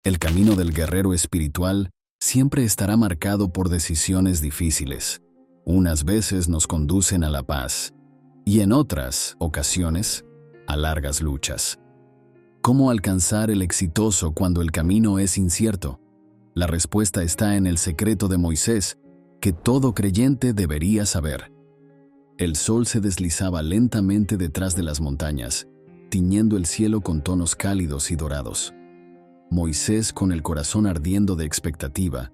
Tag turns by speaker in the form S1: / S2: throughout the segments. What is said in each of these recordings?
S1: El camino del guerrero espiritual siempre estará marcado por decisiones difíciles. Unas veces nos conducen a la paz y en otras ocasiones a largas luchas. ¿Cómo alcanzar el exitoso cuando el camino es incierto? La respuesta está en el secreto de Moisés, que todo creyente debería saber. El sol se deslizaba lentamente detrás de las montañas, tiñendo el cielo con tonos cálidos y dorados. Moisés, con el corazón ardiendo de expectativa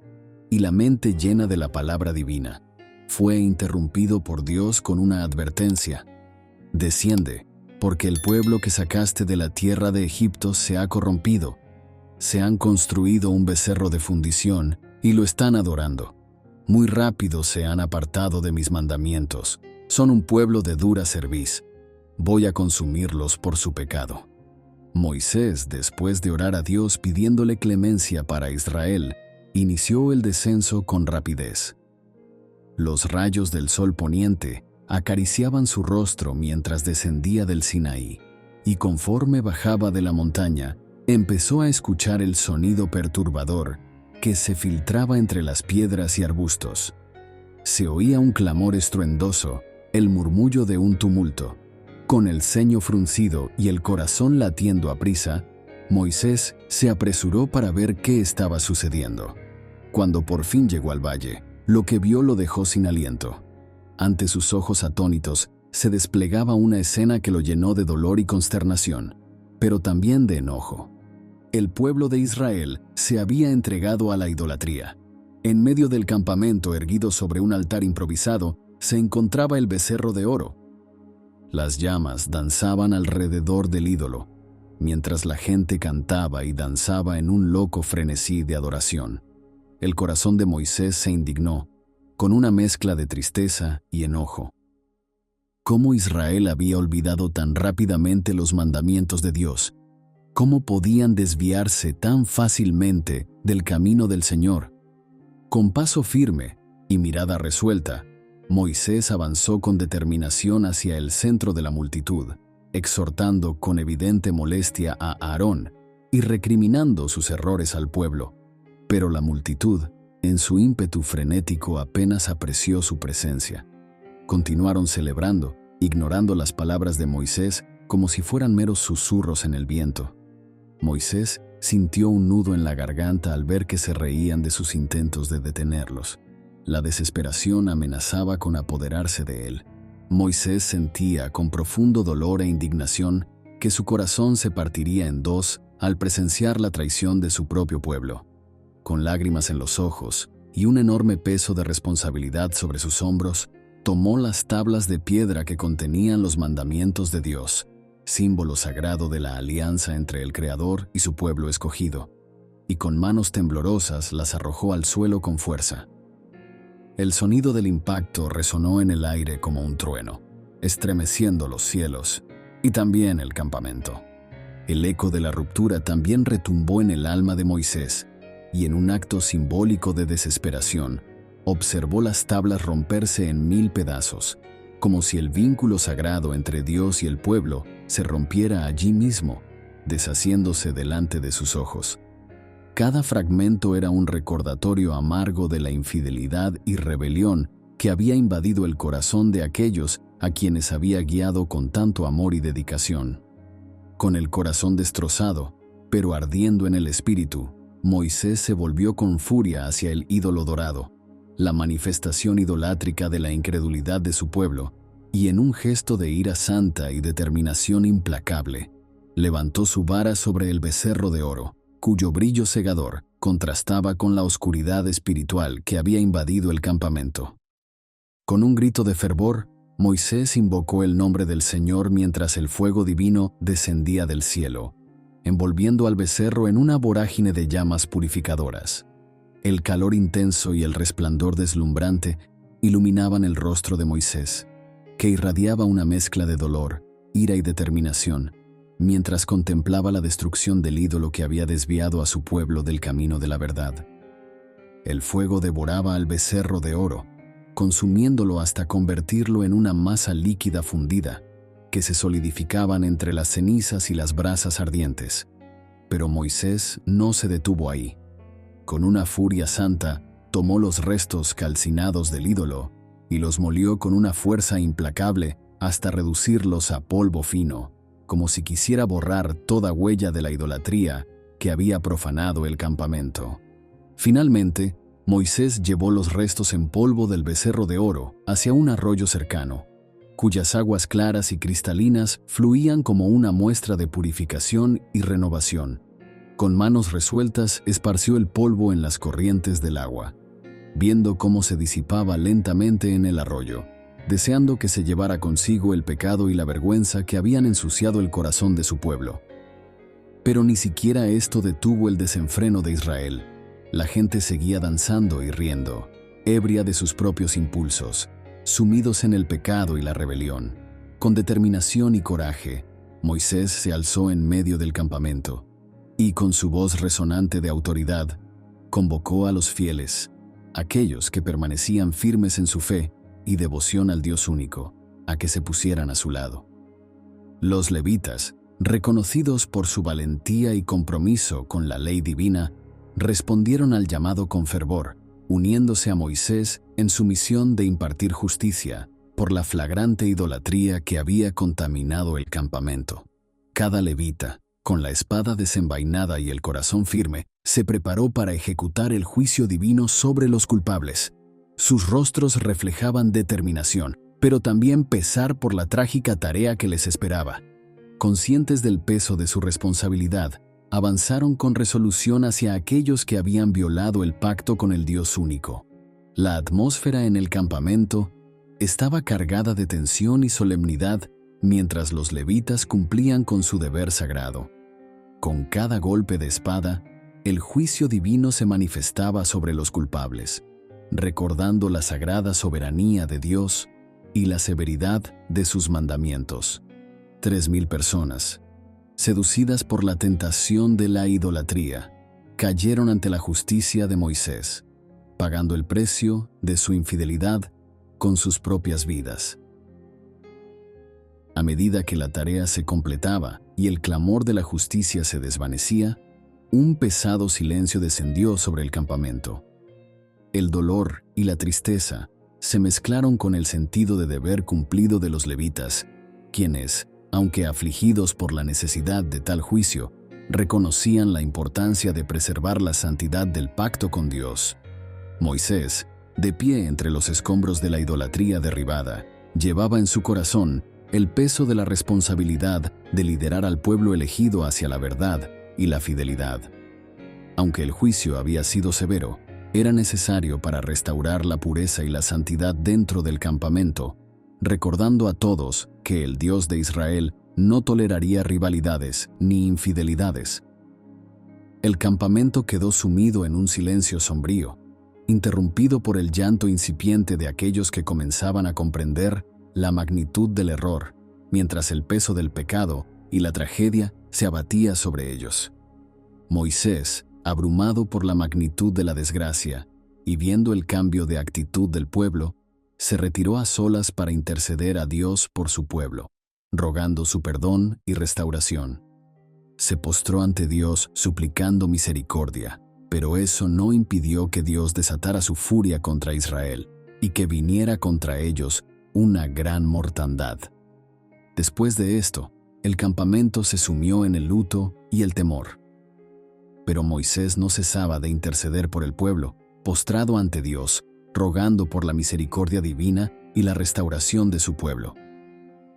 S1: y la mente llena de la palabra divina, fue interrumpido por Dios con una advertencia: «Desciende, porque el pueblo que sacaste de la tierra de Egipto se ha corrompido. Se han construido un becerro de fundición y lo están adorando. Muy rápido se han apartado de mis mandamientos. Son un pueblo de dura cerviz. Voy a consumirlos por su pecado». Moisés, después de orar a Dios pidiéndole clemencia para Israel, inició el descenso con rapidez. Los rayos del sol poniente acariciaban su rostro mientras descendía del Sinaí, y conforme bajaba de la montaña, empezó a escuchar el sonido perturbador que se filtraba entre las piedras y arbustos. Se oía un clamor estruendoso, el murmullo de un tumulto. Con el ceño fruncido y el corazón latiendo aprisa, Moisés se apresuró para ver qué estaba sucediendo. Cuando por fin llegó al valle, lo que vio lo dejó sin aliento. Ante sus ojos atónitos se desplegaba una escena que lo llenó de dolor y consternación, pero también de enojo. El pueblo de Israel se había entregado a la idolatría. En medio del campamento erguido sobre un altar improvisado se encontraba el becerro de oro. Las llamas danzaban alrededor del ídolo, mientras la gente cantaba y danzaba en un loco frenesí de adoración. El corazón de Moisés se indignó, con una mezcla de tristeza y enojo. ¿Cómo Israel había olvidado tan rápidamente los mandamientos de Dios? ¿Cómo podían desviarse tan fácilmente del camino del Señor? Con paso firme y mirada resuelta, Moisés avanzó con determinación hacia el centro de la multitud, exhortando con evidente molestia a Aarón y recriminando sus errores al pueblo. Pero la multitud, en su ímpetu frenético, apenas apreció su presencia. Continuaron celebrando, ignorando las palabras de Moisés como si fueran meros susurros en el viento. Moisés sintió un nudo en la garganta al ver que se reían de sus intentos de detenerlos. La desesperación amenazaba con apoderarse de él. Moisés sentía con profundo dolor e indignación que su corazón se partiría en dos al presenciar la traición de su propio pueblo. Con lágrimas en los ojos y un enorme peso de responsabilidad sobre sus hombros, tomó las tablas de piedra que contenían los mandamientos de Dios, símbolo sagrado de la alianza entre el Creador y su pueblo escogido, y con manos temblorosas las arrojó al suelo con fuerza. El sonido del impacto resonó en el aire como un trueno, estremeciendo los cielos y también el campamento. El eco de la ruptura también retumbó en el alma de Moisés, y en un acto simbólico de desesperación, observó las tablas romperse en 1000 pedazos, como si el vínculo sagrado entre Dios y el pueblo se rompiera allí mismo, deshaciéndose delante de sus ojos. Cada fragmento era un recordatorio amargo de la infidelidad y rebelión que había invadido el corazón de aquellos a quienes había guiado con tanto amor y dedicación. Con el corazón destrozado, pero ardiendo en el espíritu, Moisés se volvió con furia hacia el ídolo dorado, la manifestación idolátrica de la incredulidad de su pueblo, y en un gesto de ira santa y determinación implacable, levantó su vara sobre el becerro de oro, cuyo brillo cegador contrastaba con la oscuridad espiritual que había invadido el campamento. Con un grito de fervor, Moisés invocó el nombre del Señor mientras el fuego divino descendía del cielo, envolviendo al becerro en una vorágine de llamas purificadoras. El calor intenso y el resplandor deslumbrante iluminaban el rostro de Moisés, que irradiaba una mezcla de dolor, ira y determinación, mientras contemplaba la destrucción del ídolo que había desviado a su pueblo del camino de la verdad. El fuego devoraba al becerro de oro, consumiéndolo hasta convertirlo en una masa líquida fundida, que se solidificaban entre las cenizas y las brasas ardientes. Pero Moisés no se detuvo ahí. Con una furia santa, tomó los restos calcinados del ídolo y los molió con una fuerza implacable hasta reducirlos a polvo fino, como si quisiera borrar toda huella de la idolatría que había profanado el campamento. Finalmente, Moisés llevó los restos en polvo del becerro de oro hacia un arroyo cercano, cuyas aguas claras y cristalinas fluían como una muestra de purificación y renovación. Con manos resueltas esparció el polvo en las corrientes del agua, viendo cómo se disipaba lentamente en el arroyo, deseando que se llevara consigo el pecado y la vergüenza que habían ensuciado el corazón de su pueblo. Pero ni siquiera esto detuvo el desenfreno de Israel. La gente seguía danzando y riendo, ebria de sus propios impulsos, sumidos en el pecado y la rebelión. Con determinación y coraje, Moisés se alzó en medio del campamento y, con su voz resonante de autoridad, convocó a los fieles, aquellos que permanecían firmes en su fe y devoción al Dios único, a que se pusieran a su lado. Los levitas, reconocidos por su valentía y compromiso con la ley divina, respondieron al llamado con fervor, uniéndose a Moisés en su misión de impartir justicia por la flagrante idolatría que había contaminado el campamento. Cada levita, con la espada desenvainada y el corazón firme, se preparó para ejecutar el juicio divino sobre los culpables. Sus rostros reflejaban determinación, pero también pesar por la trágica tarea que les esperaba. Conscientes del peso de su responsabilidad, avanzaron con resolución hacia aquellos que habían violado el pacto con el Dios único. La atmósfera en el campamento estaba cargada de tensión y solemnidad mientras los levitas cumplían con su deber sagrado. Con cada golpe de espada, el juicio divino se manifestaba sobre los culpables, recordando la sagrada soberanía de Dios y la severidad de sus mandamientos. 3,000 personas, seducidas por la tentación de la idolatría, cayeron ante la justicia de Moisés, pagando el precio de su infidelidad con sus propias vidas. A medida que la tarea se completaba y el clamor de la justicia se desvanecía, un pesado silencio descendió sobre el campamento. El dolor y la tristeza se mezclaron con el sentido de deber cumplido de los levitas, quienes, aunque afligidos por la necesidad de tal juicio, reconocían la importancia de preservar la santidad del pacto con Dios. Moisés, de pie entre los escombros de la idolatría derribada, llevaba en su corazón el peso de la responsabilidad de liderar al pueblo elegido hacia la verdad y la fidelidad. Aunque el juicio había sido severo, era necesario para restaurar la pureza y la santidad dentro del campamento, recordando a todos que el Dios de Israel no toleraría rivalidades ni infidelidades. El campamento quedó sumido en un silencio sombrío, interrumpido por el llanto incipiente de aquellos que comenzaban a comprender la magnitud del error, mientras el peso del pecado y la tragedia se abatía sobre ellos. Moisés, abrumado por la magnitud de la desgracia y viendo el cambio de actitud del pueblo, se retiró a solas para interceder a Dios por su pueblo, rogando su perdón y restauración. Se postró ante Dios suplicando misericordia, pero eso no impidió que Dios desatara su furia contra Israel y que viniera contra ellos una gran mortandad. Después de esto, el campamento se sumió en el luto y el temor. Pero Moisés no cesaba de interceder por el pueblo, postrado ante Dios, rogando por la misericordia divina y la restauración de su pueblo.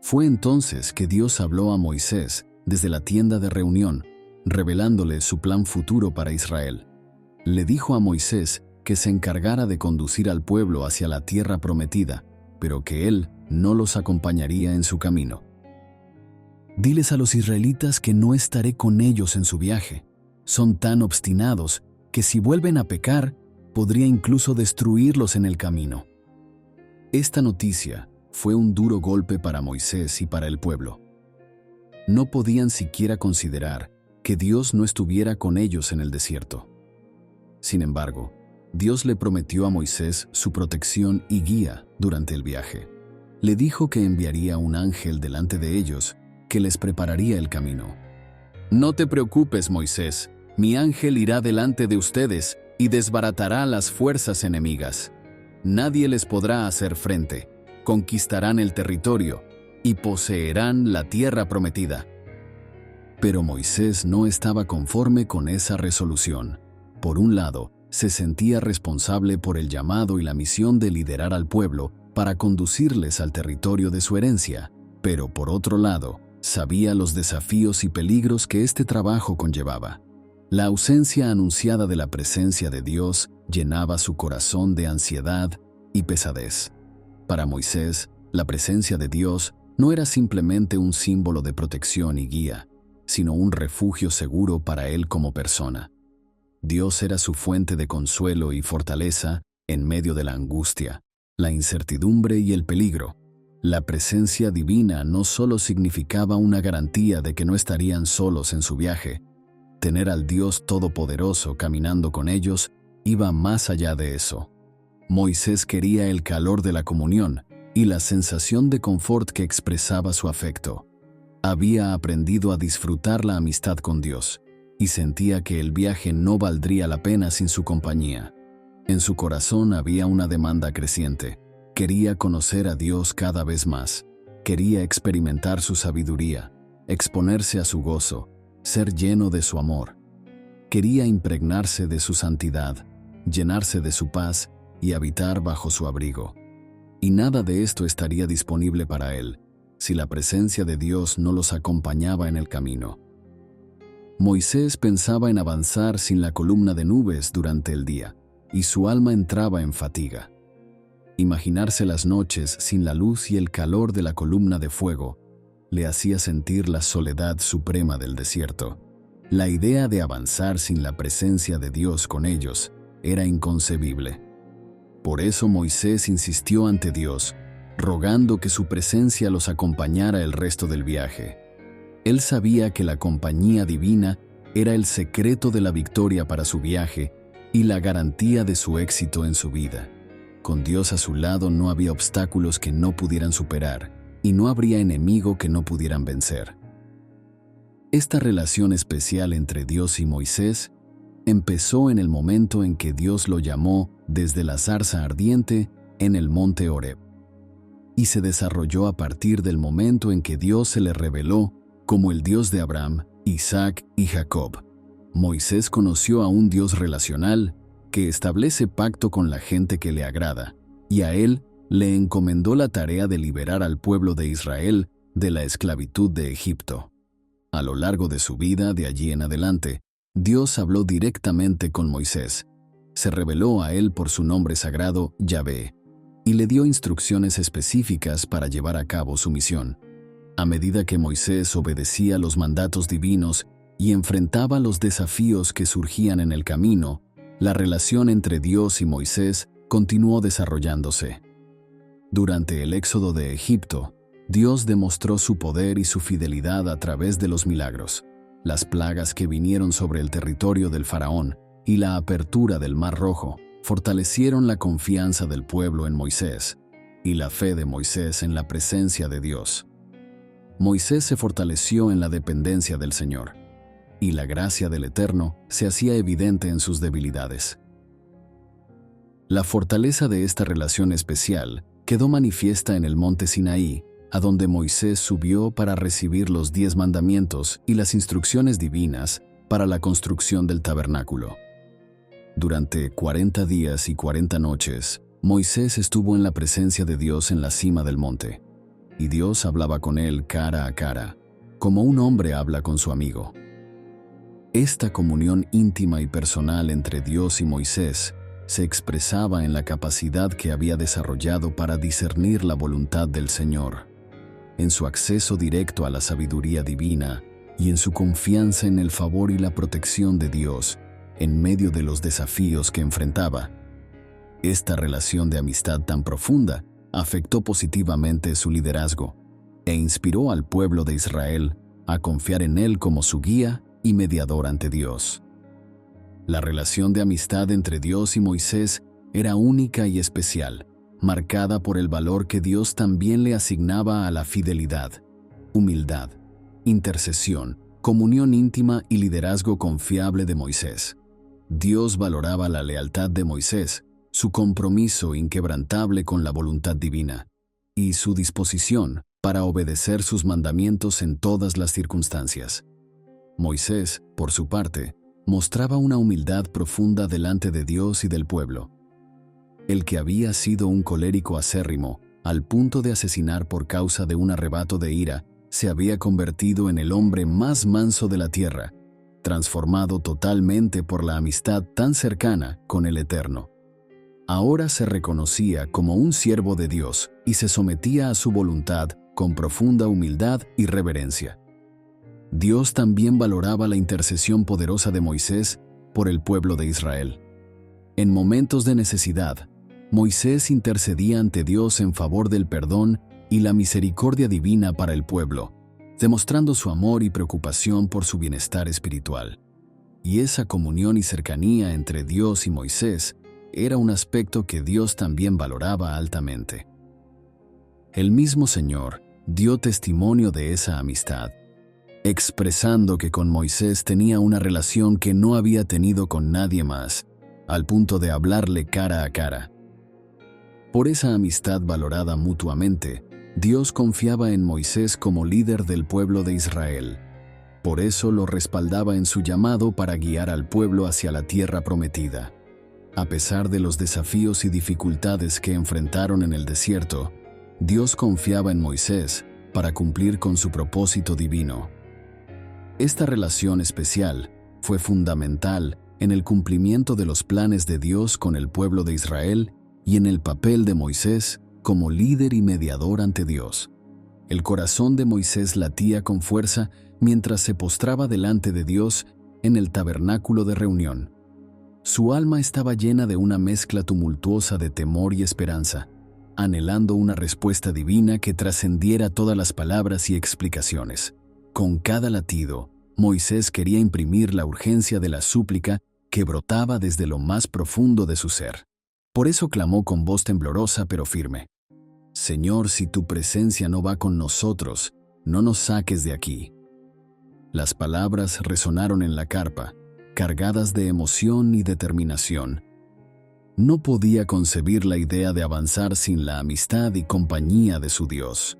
S1: Fue entonces que Dios habló a Moisés desde la tienda de reunión, revelándole su plan futuro para Israel. Le dijo a Moisés que se encargara de conducir al pueblo hacia la tierra prometida, pero que él no los acompañaría en su camino. Diles a los israelitas que no estaré con ellos en su viaje. Son tan obstinados que si vuelven a pecar, podría incluso destruirlos en el camino. Esta noticia fue un duro golpe para Moisés y para el pueblo. No podían siquiera considerar que Dios no estuviera con ellos en el desierto. Sin embargo, Dios le prometió a Moisés su protección y guía durante el viaje. Le dijo que enviaría un ángel delante de ellos que les prepararía el camino. «No te preocupes, Moisés, mi ángel irá delante de ustedes y desbaratará las fuerzas enemigas. Nadie les podrá hacer frente, conquistarán el territorio y poseerán la tierra prometida». Pero Moisés no estaba conforme con esa resolución. Por un lado, se sentía responsable por el llamado y la misión de liderar al pueblo para conducirles al territorio de su herencia, pero por otro lado, sabía los desafíos y peligros que este trabajo conllevaba. La ausencia anunciada de la presencia de Dios llenaba su corazón de ansiedad y pesadez. Para Moisés, la presencia de Dios no era simplemente un símbolo de protección y guía, sino un refugio seguro para él como persona. Dios era su fuente de consuelo y fortaleza en medio de la angustia, la incertidumbre y el peligro. La presencia divina no solo significaba una garantía de que no estarían solos en su viaje. Tener al Dios Todopoderoso caminando con ellos iba más allá de eso. Moisés quería el calor de la comunión y la sensación de confort que expresaba su afecto. Había aprendido a disfrutar la amistad con Dios y sentía que el viaje no valdría la pena sin su compañía. En su corazón había una demanda creciente. Quería conocer a Dios cada vez más. Quería experimentar su sabiduría, exponerse a su gozo, ser lleno de su amor. Quería impregnarse de su santidad, llenarse de su paz y habitar bajo su abrigo. Y nada de esto estaría disponible para él si la presencia de Dios no los acompañaba en el camino. Moisés pensaba en avanzar sin la columna de nubes durante el día, y su alma entraba en fatiga. Imaginarse las noches sin la luz y el calor de la columna de fuego le hacía sentir la soledad suprema del desierto. La idea de avanzar sin la presencia de Dios con ellos era inconcebible. Por eso Moisés insistió ante Dios, rogando que su presencia los acompañara el resto del viaje. Él sabía que la compañía divina era el secreto de la victoria para su viaje y la garantía de su éxito en su vida. Con Dios a su lado no había obstáculos que no pudieran superar y no habría enemigo que no pudieran vencer. Esta relación especial entre Dios y Moisés empezó en el momento en que Dios lo llamó desde la zarza ardiente en el monte Horeb, y se desarrolló a partir del momento en que Dios se le reveló como el Dios de Abraham, Isaac y Jacob. Moisés conoció a un Dios relacional que establece pacto con la gente que le agrada, y a él le encomendó la tarea de liberar al pueblo de Israel de la esclavitud de Egipto. A lo largo de su vida, de allí en adelante, Dios habló directamente con Moisés. Se reveló a él por su nombre sagrado, Yahvé, y le dio instrucciones específicas para llevar a cabo su misión. A medida que Moisés obedecía los mandatos divinos y enfrentaba los desafíos que surgían en el camino, la relación entre Dios y Moisés continuó desarrollándose. Durante el éxodo de Egipto, Dios demostró su poder y su fidelidad a través de los milagros, las plagas que vinieron sobre el territorio del faraón y la apertura del Mar Rojo fortalecieron la confianza del pueblo en Moisés y la fe de Moisés en la presencia de Dios. Moisés se fortaleció en la dependencia del Señor, y la gracia del Eterno se hacía evidente en sus debilidades. La fortaleza de esta relación especial quedó manifiesta en el monte Sinaí, a donde Moisés subió para recibir los 10 mandamientos y las instrucciones divinas para la construcción del tabernáculo. Durante 40 días y 40 noches, Moisés estuvo en la presencia de Dios en la cima del monte, y Dios hablaba con él cara a cara, como un hombre habla con su amigo. Esta comunión íntima y personal entre Dios y Moisés se expresaba en la capacidad que había desarrollado para discernir la voluntad del Señor, en su acceso directo a la sabiduría divina y en su confianza en el favor y la protección de Dios en medio de los desafíos que enfrentaba. Esta relación de amistad tan profunda afectó positivamente su liderazgo e inspiró al pueblo de Israel a confiar en él como su guía y mediador ante Dios. La relación de amistad entre Dios y Moisés era única y especial, marcada por el valor que Dios también le asignaba a la fidelidad, humildad, intercesión, comunión íntima y liderazgo confiable de Moisés. Dios valoraba la lealtad de Moisés, su compromiso inquebrantable con la voluntad divina, y su disposición para obedecer sus mandamientos en todas las circunstancias. Moisés, por su parte, mostraba una humildad profunda delante de Dios y del pueblo. El que había sido un colérico acérrimo, al punto de asesinar por causa de un arrebato de ira, se había convertido en el hombre más manso de la tierra, transformado totalmente por la amistad tan cercana con el Eterno. Ahora se reconocía como un siervo de Dios y se sometía a su voluntad con profunda humildad y reverencia. Dios también valoraba la intercesión poderosa de Moisés por el pueblo de Israel. En momentos de necesidad, Moisés intercedía ante Dios en favor del perdón y la misericordia divina para el pueblo, demostrando su amor y preocupación por su bienestar espiritual. Y esa comunión y cercanía entre Dios y Moisés era un aspecto que Dios también valoraba altamente. El mismo Señor dio testimonio de esa amistad, expresando que con Moisés tenía una relación que no había tenido con nadie más, al punto de hablarle cara a cara. Por esa amistad valorada mutuamente, Dios confiaba en Moisés como líder del pueblo de Israel. Por eso lo respaldaba en su llamado para guiar al pueblo hacia la tierra prometida. A pesar de los desafíos y dificultades que enfrentaron en el desierto, Dios confiaba en Moisés para cumplir con su propósito divino. Esta relación especial fue fundamental en el cumplimiento de los planes de Dios con el pueblo de Israel y en el papel de Moisés como líder y mediador ante Dios. El corazón de Moisés latía con fuerza mientras se postraba delante de Dios en el tabernáculo de reunión. Su alma estaba llena de una mezcla tumultuosa de temor y esperanza, anhelando una respuesta divina que trascendiera todas las palabras y explicaciones. Con cada latido, Moisés quería imprimir la urgencia de la súplica que brotaba desde lo más profundo de su ser. Por eso clamó con voz temblorosa pero firme: «Señor, si tu presencia no va con nosotros, no nos saques de aquí». Las palabras resonaron en la carpa, cargadas de emoción y determinación. No podía concebir la idea de avanzar sin la amistad y compañía de su Dios.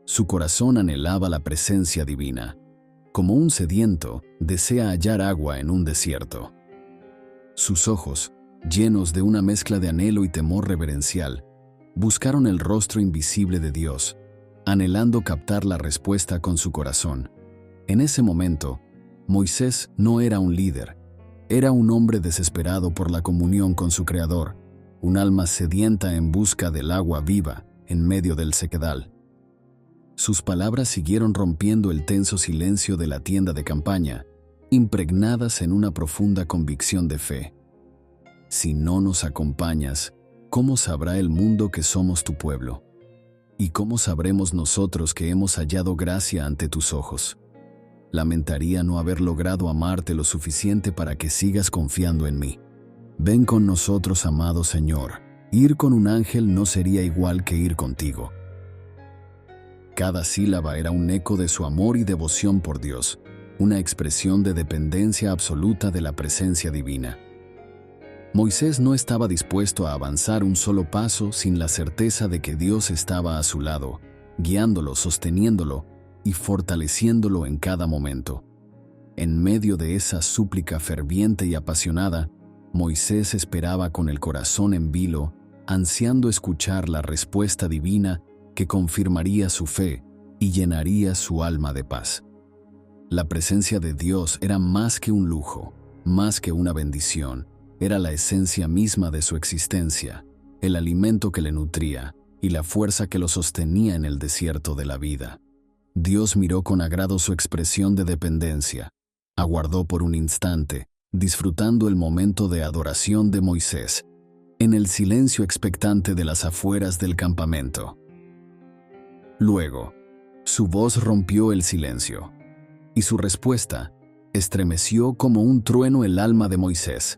S1: Su corazón anhelaba la presencia divina, como un sediento desea hallar agua en un desierto. Sus ojos, llenos de una mezcla de anhelo y temor reverencial, buscaron el rostro invisible de Dios, anhelando captar la respuesta con su corazón. En ese momento, Moisés no era un líder, era un hombre desesperado por la comunión con su Creador, un alma sedienta en busca del agua viva en medio del sequedal. Sus palabras siguieron rompiendo el tenso silencio de la tienda de campaña, impregnadas en una profunda convicción de fe. Si no nos acompañas, ¿cómo sabrá el mundo que somos tu pueblo? ¿Y cómo sabremos nosotros que hemos hallado gracia ante tus ojos? Lamentaría no haber logrado amarte lo suficiente para que sigas confiando en mí. Ven con nosotros, amado Señor. Ir con un ángel no sería igual que ir contigo. Cada sílaba era un eco de su amor y devoción por Dios, una expresión de dependencia absoluta de la presencia divina. Moisés no estaba dispuesto a avanzar un solo paso sin la certeza de que Dios estaba a su lado, guiándolo, sosteniéndolo y fortaleciéndolo en cada momento. En medio de esa súplica ferviente y apasionada, Moisés esperaba con el corazón en vilo, ansiando escuchar la respuesta divina que confirmaría su fe y llenaría su alma de paz. La presencia de Dios era más que un lujo, más que una bendición, era la esencia misma de su existencia, el alimento que le nutría y la fuerza que lo sostenía en el desierto de la vida. Dios miró con agrado su expresión de dependencia, aguardó por un instante, disfrutando el momento de adoración de Moisés, en el silencio expectante de las afueras del campamento. Luego, su voz rompió el silencio, y su respuesta estremeció como un trueno el alma de Moisés.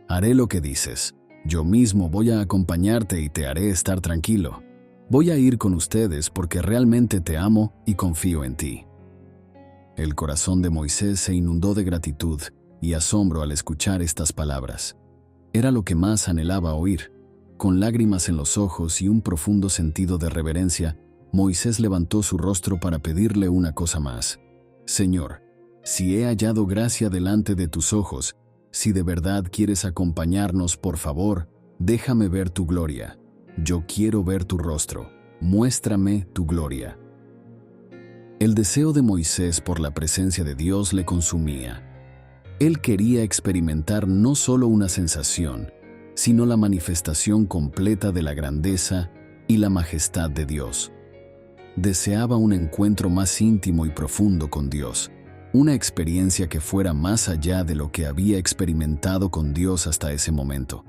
S1: «Haré lo que dices, yo mismo voy a acompañarte y te haré estar tranquilo. Voy a ir con ustedes porque realmente te amo y confío en ti». El corazón de Moisés se inundó de gratitud y asombro al escuchar estas palabras. Era lo que más anhelaba oír. Con lágrimas en los ojos y un profundo sentido de reverencia, Moisés levantó su rostro para pedirle una cosa más. Señor, si he hallado gracia delante de tus ojos, si de verdad quieres acompañarnos, por favor, déjame ver tu gloria. Yo quiero ver tu rostro. Muéstrame tu gloria. El deseo de Moisés por la presencia de Dios le consumía. Él quería experimentar no solo una sensación, sino la manifestación completa de la grandeza y la majestad de Dios. Deseaba un encuentro más íntimo y profundo con Dios, una experiencia que fuera más allá de lo que había experimentado con Dios hasta ese momento.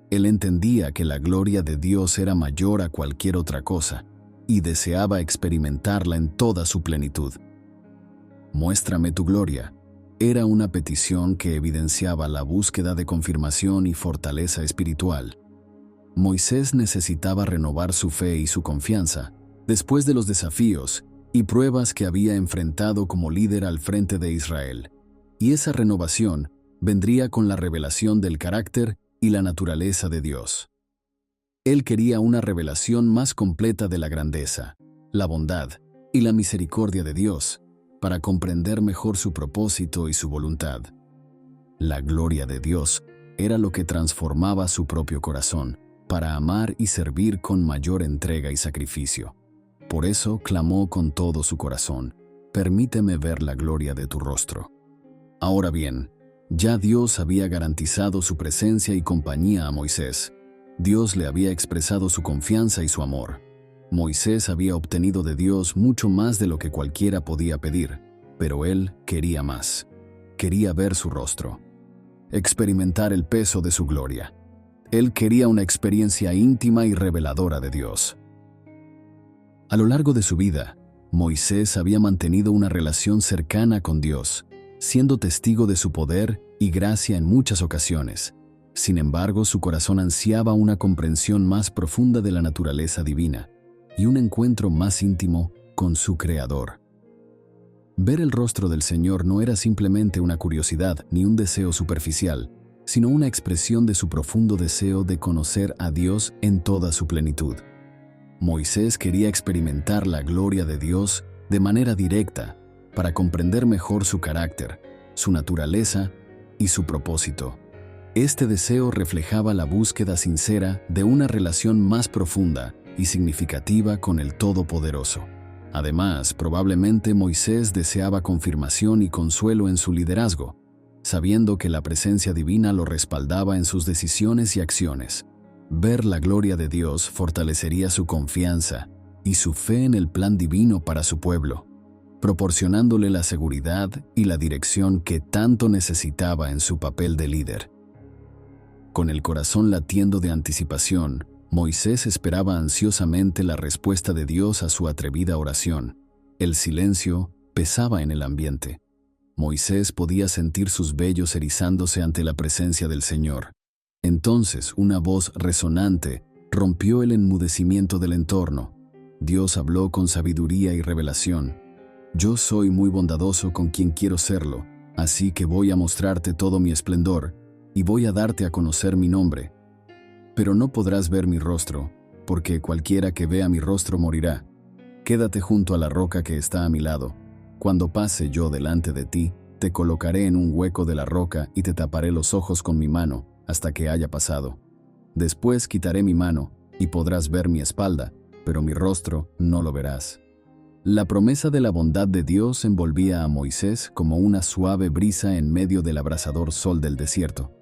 S1: Él entendía que la gloria de Dios era mayor a cualquier otra cosa, y deseaba experimentarla en toda su plenitud. Muéstrame tu gloria. Era una petición que evidenciaba la búsqueda de confirmación y fortaleza espiritual. Moisés necesitaba renovar su fe y su confianza, después de los desafíos y pruebas que había enfrentado como líder al frente de Israel. Y esa renovación vendría con la revelación del carácter y la naturaleza de Dios. Él quería una revelación más completa de la grandeza, la bondad y la misericordia de Dios, para comprender mejor su propósito y su voluntad. La gloria de Dios era lo que transformaba su propio corazón para amar y servir con mayor entrega y sacrificio. Por eso clamó con todo su corazón: permíteme ver la gloria de tu rostro. Ahora bien, ya Dios había garantizado su presencia y compañía a Moisés. Dios le había expresado su confianza y su amor. Moisés había obtenido de Dios mucho más de lo que cualquiera podía pedir, pero él quería más. Quería ver su rostro, experimentar el peso de su gloria. Él quería una experiencia íntima y reveladora de Dios. A lo largo de su vida, Moisés había mantenido una relación cercana con Dios, siendo testigo de su poder y gracia en muchas ocasiones. Sin embargo, su corazón ansiaba una comprensión más profunda de la naturaleza divina y un encuentro más íntimo con su Creador. Ver el rostro del Señor no era simplemente una curiosidad ni un deseo superficial, sino una expresión de su profundo deseo de conocer a Dios en toda su plenitud. Moisés quería experimentar la gloria de Dios de manera directa para comprender mejor su carácter, su naturaleza y su propósito. Este deseo reflejaba la búsqueda sincera de una relación más profunda y significativa con el Todopoderoso. Además, probablemente Moisés deseaba confirmación y consuelo en su liderazgo, sabiendo que la presencia divina lo respaldaba en sus decisiones y acciones. Ver la gloria de Dios fortalecería su confianza y su fe en el plan divino para su pueblo, proporcionándole la seguridad y la dirección que tanto necesitaba en su papel de líder. Con el corazón latiendo de anticipación, Moisés esperaba ansiosamente la respuesta de Dios a su atrevida oración. El silencio pesaba en el ambiente. Moisés podía sentir sus vellos erizándose ante la presencia del Señor. Entonces, una voz resonante rompió el enmudecimiento del entorno. Dios habló con sabiduría y revelación. Yo soy muy bondadoso con quien quiero serlo, así que voy a mostrarte todo mi esplendor y voy a darte a conocer mi nombre. Pero no podrás ver mi rostro, porque cualquiera que vea mi rostro morirá. Quédate junto a la roca que está a mi lado. Cuando pase yo delante de ti, te colocaré en un hueco de la roca y te taparé los ojos con mi mano hasta que haya pasado. Después quitaré mi mano y podrás ver mi espalda, pero mi rostro no lo verás. La promesa de la bondad de Dios envolvía a Moisés como una suave brisa en medio del abrasador sol del desierto.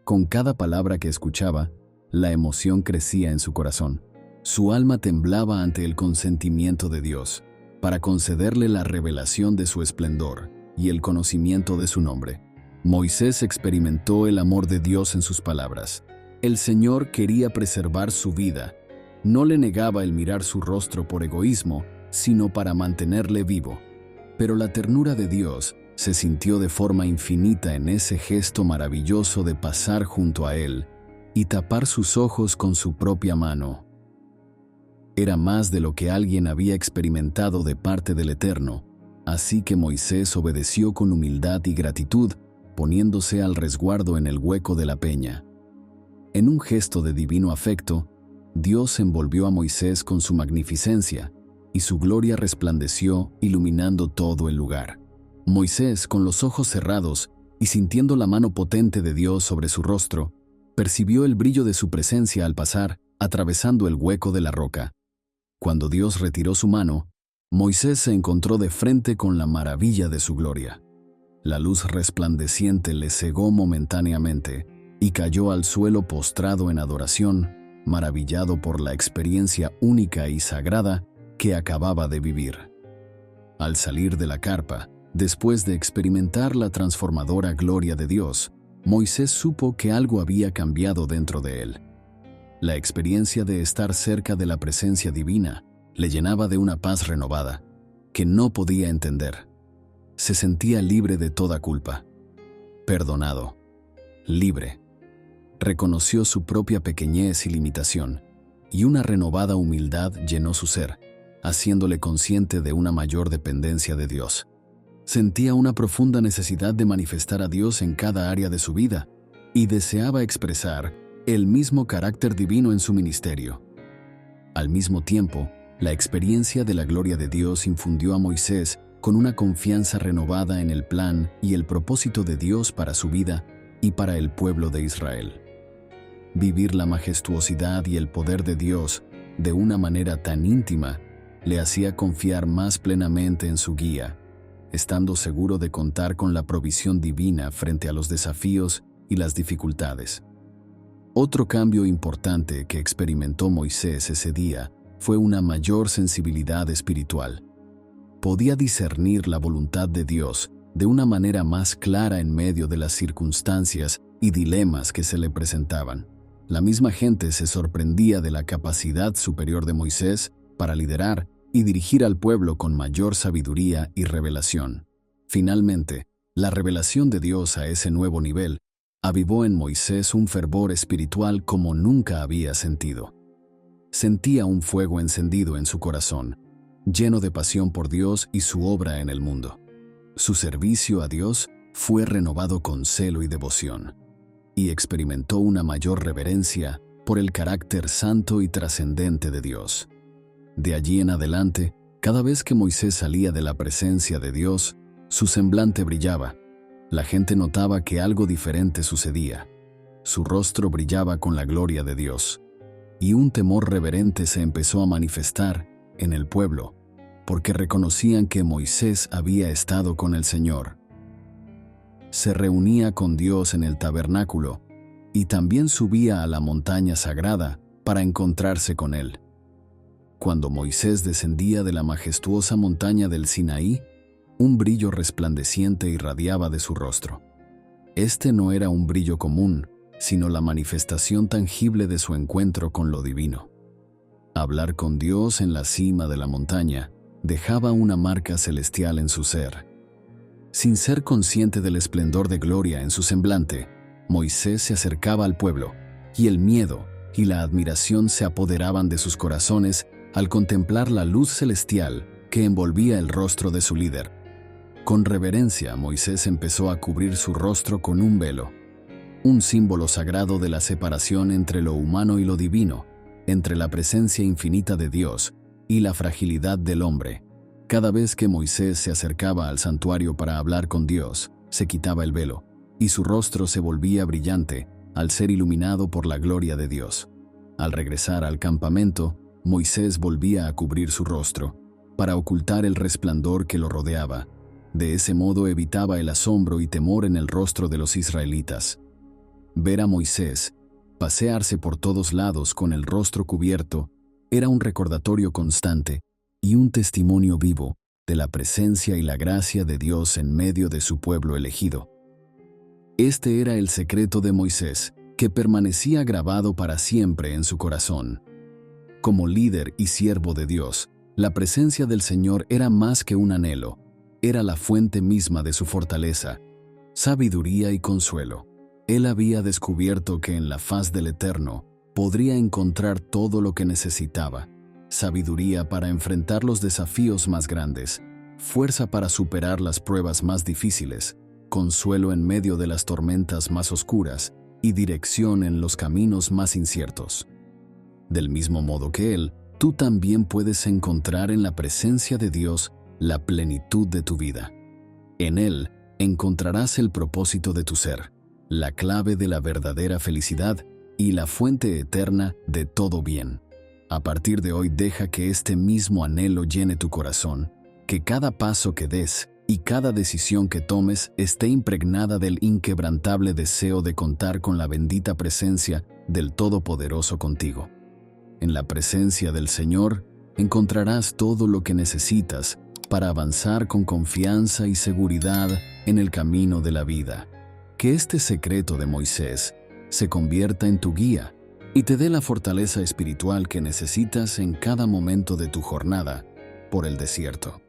S1: Con cada palabra que escuchaba, la emoción crecía en su corazón. Su alma temblaba ante el consentimiento de Dios para concederle la revelación de su esplendor y el conocimiento de su nombre. Moisés experimentó el amor de Dios en sus palabras. El Señor quería preservar su vida. No le negaba el mirar su rostro por egoísmo, sino para mantenerle vivo. Pero la ternura de Dios se sintió de forma infinita en ese gesto maravilloso de pasar junto a él y tapar sus ojos con su propia mano. Era más de lo que alguien había experimentado de parte del Eterno, Así que Moisés obedeció con humildad y gratitud, poniéndose al resguardo en el hueco de la peña. En un gesto de divino afecto, Dios envolvió a Moisés con su magnificencia, y su gloria resplandeció, iluminando todo el lugar. Moisés, con los ojos cerrados y sintiendo la mano potente de Dios sobre su rostro, percibió el brillo de su presencia al pasar, atravesando el hueco de la roca. Cuando Dios retiró su mano, Moisés se encontró de frente con la maravilla de su gloria. La luz resplandeciente le cegó momentáneamente y cayó al suelo postrado en adoración, maravillado por la experiencia única y sagrada que acababa de vivir. Al salir de la carpa, después de experimentar la transformadora gloria de Dios, Moisés supo que algo había cambiado dentro de él. La experiencia de estar cerca de la presencia divina le llenaba de una paz renovada, que no podía entender. Se sentía libre de toda culpa. Perdonado. Libre. Reconoció su propia pequeñez y limitación, y una renovada humildad llenó su ser, haciéndole consciente de una mayor dependencia de Dios. Sentía una profunda necesidad de manifestar a Dios en cada área de su vida, y deseaba expresar el mismo carácter divino en su ministerio. Al mismo tiempo, la experiencia de la gloria de Dios infundió a Moisés con una confianza renovada en el plan y el propósito de Dios para su vida y para el pueblo de Israel. Vivir la majestuosidad y el poder de Dios de una manera tan íntima le hacía confiar más plenamente en su guía, estando seguro de contar con la provisión divina frente a los desafíos y las dificultades. Otro cambio importante que experimentó Moisés ese día fue una mayor sensibilidad espiritual. Podía discernir la voluntad de Dios de una manera más clara en medio de las circunstancias y dilemas que se le presentaban. La misma gente se sorprendía de la capacidad superior de Moisés para liderar y dirigir al pueblo con mayor sabiduría y revelación. Finalmente, la revelación de Dios a ese nuevo nivel avivó en Moisés un fervor espiritual como nunca había sentido. Sentía un fuego encendido en su corazón, lleno de pasión por Dios y su obra en el mundo. Su servicio a Dios fue renovado con celo y devoción, y experimentó una mayor reverencia por el carácter santo y trascendente de Dios. De allí en adelante, cada vez que Moisés salía de la presencia de Dios, su semblante brillaba. La gente notaba que algo diferente sucedía. Su rostro brillaba con la gloria de Dios, y un temor reverente se empezó a manifestar en el pueblo, porque reconocían que Moisés había estado con el Señor. Se reunía con Dios en el tabernáculo y también subía a la montaña sagrada para encontrarse con Él. Cuando Moisés descendía de la majestuosa montaña del Sinaí, un brillo resplandeciente irradiaba de su rostro. Este no era un brillo común, sino la manifestación tangible de su encuentro con lo divino. Hablar con Dios en la cima de la montaña dejaba una marca celestial en su ser. Sin ser consciente del esplendor de gloria en su semblante, Moisés se acercaba al pueblo, y el miedo y la admiración se apoderaban de sus corazones al contemplar la luz celestial que envolvía el rostro de su líder. Con reverencia, Moisés empezó a cubrir su rostro con un velo, un símbolo sagrado de la separación entre lo humano y lo divino, entre la presencia infinita de Dios y la fragilidad del hombre. Cada vez que Moisés se acercaba al santuario para hablar con Dios, se quitaba el velo, y su rostro se volvía brillante al ser iluminado por la gloria de Dios. Al regresar al campamento, Moisés volvía a cubrir su rostro, para ocultar el resplandor que lo rodeaba. De ese modo evitaba el asombro y temor en el rostro de los israelitas. Ver a Moisés pasearse por todos lados con el rostro cubierto era un recordatorio constante y un testimonio vivo de la presencia y la gracia de Dios en medio de su pueblo elegido. Este era el secreto de Moisés, que permanecía grabado para siempre en su corazón. Como líder y siervo de Dios, la presencia del Señor era más que un anhelo, era la fuente misma de su fortaleza, sabiduría y consuelo. Él había descubierto que en la faz del Eterno podría encontrar todo lo que necesitaba: sabiduría para enfrentar los desafíos más grandes, fuerza para superar las pruebas más difíciles, consuelo en medio de las tormentas más oscuras y dirección en los caminos más inciertos. Del mismo modo que Él, tú también puedes encontrar en la presencia de Dios la plenitud de tu vida. En Él encontrarás el propósito de tu ser, la clave de la verdadera felicidad y la fuente eterna de todo bien. A partir de hoy deja que este mismo anhelo llene tu corazón, que cada paso que des y cada decisión que tomes esté impregnada del inquebrantable deseo de contar con la bendita presencia del Todopoderoso contigo. En la presencia del Señor encontrarás todo lo que necesitas para avanzar con confianza y seguridad en el camino de la vida. Que este secreto de Moisés se convierta en tu guía y te dé la fortaleza espiritual que necesitas en cada momento de tu jornada por el desierto.